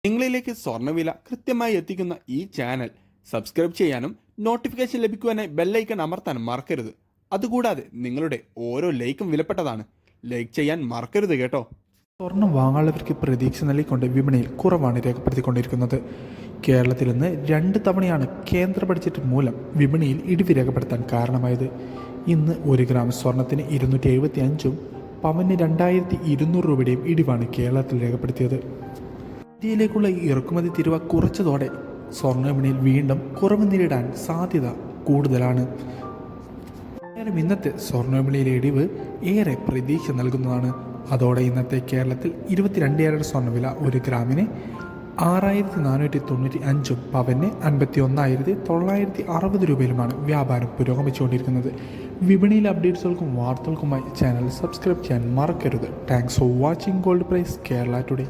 നിങ്ങളിലേക്ക് സ്വർണ്ണവില കൃത്യമായി എത്തിക്കുന്ന ഈ ചാനൽ സബ്സ്ക്രൈബ് ചെയ്യാനും നോട്ടിഫിക്കേഷൻ ലഭിക്കുവാനായി ബെല്ലൈക്കൺ അമർത്താനും മറക്കരുത്. അതുകൂടാതെ നിങ്ങളുടെ ഓരോ ലൈക്കും വിലപ്പെട്ടതാണ്. ലൈക്ക് ചെയ്യാൻ മറക്കരുത് കേട്ടോ. സ്വർണം വാങ്ങാനുള്ളവർക്ക് പ്രതീക്ഷ നൽകിക്കൊണ്ട് വിപണിയിൽ കുറവാണ് രേഖപ്പെടുത്തിക്കൊണ്ടിരിക്കുന്നത്. കേരളത്തിൽ നിന്ന് 2 തവണയാണ് കേന്ദ്ര ബഡ്ജറ്റ് മൂലം വിപണിയിൽ ഇടിവ് രേഖപ്പെടുത്താൻ കാരണമായത്. ഇന്ന് 1 ഗ്രാം സ്വർണത്തിന് 275 പവന് 2200 രൂപയുടെയും ഇടിവാണ് കേരളത്തിൽ രേഖപ്പെടുത്തിയത്. ഇന്ത്യയിലേക്കുള്ള ഇറക്കുമതി തീരുവ കുറച്ചതോടെ സ്വർണ്ണ വിപണിയിൽ വീണ്ടും കുറവ് നേരിടാൻ സാധ്യത കൂടുതലാണ്. ഇന്നത്തെ സ്വർണ്ണ വിപണിയിലെ ഇടിവ് ഏറെ പ്രതീക്ഷ നൽകുന്നതാണ്. അതോടെ ഇന്നത്തെ കേരളത്തിൽ 22 ക്യാരറ്റ് സ്വർണ്ണവില 1 ഗ്രാമിന് 6495 പവന് 51,960 രൂപയിലുമാണ് വ്യാപാരം പുരോഗമിച്ചുകൊണ്ടിരിക്കുന്നത്. വിപണിയിലെ അപ്ഡേറ്റ്സുകൾക്കും വാർത്തകൾക്കുമായി ചാനൽ സബ്സ്ക്രൈബ് ചെയ്യാൻ മറക്കരുത്. Thanks for watching gold price Kerala today.